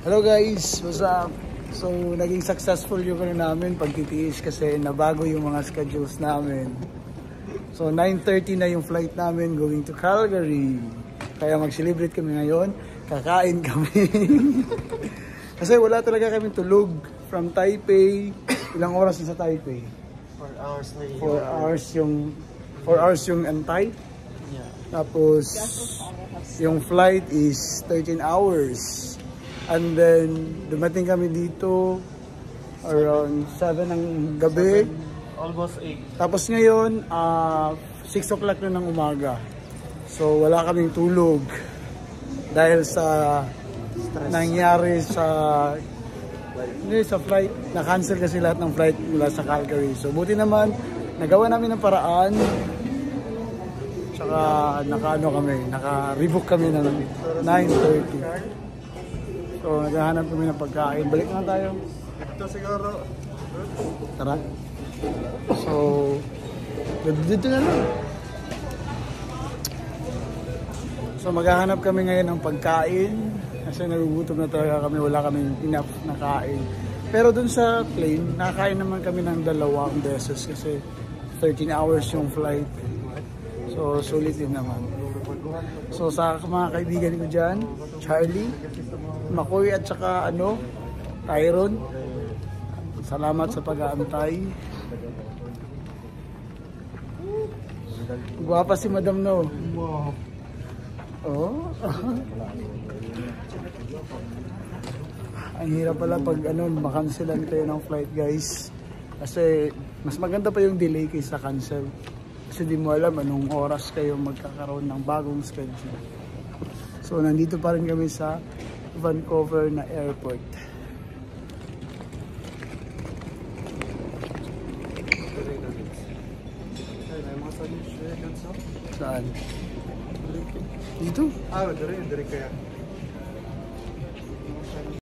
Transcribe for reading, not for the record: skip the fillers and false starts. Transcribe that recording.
Hello guys, what's up? So naging successful yung namin pagtitiis kasi nabago yung mga schedules namin. So 9:30 na yung flight namin going to Calgary. Kaya mag-celebrate kami ngayon, kakain kami. Kasi wala talaga kami tulog from Taipei. Ilang oras na sa Taipei? 4 hours na yun. 4 hours yung antay. Yeah. Tapos yung flight is 13 hours. And then dumating kami dito around 7 ng gabi. 7, almost 8. Tapos ngayon 6 o'clock na ng umaga. So wala kaming tulog dahil sa nangyari sa flight. Na-cancel kasi lahat ng flight mula sa Calgary. So buti naman nagawa namin ng paraan. Tsaka naka-rebook kami ng 9:30. So naghahanap kami ng pagkain. Balik na tayo. Ito siguro. Tara. So dito na lang. So maghahanap kami ngayon ng pagkain kasi nagugutom na talaga kami, wala kaming enough na kain. Pero dun sa plane, nakakain naman kami ng 2 beses kasi 13 hours yung flight. So sulit din naman. So sa mga kaibigan ko dyan, Charlie, Makoy at saka Tyron, salamat sa pag-aantay. Guwapa si Madam No. Oh. Ang hirap pala pag makancelan kayo ng flight, guys. Kasi mas maganda pa yung delay kaysa cancel. Kasi di mo alam anong oras kayo magkakaroon ng bagong schedule. So nandito pa rin kami sa Vancouver na airport. Saan? Dito? Dari kaya.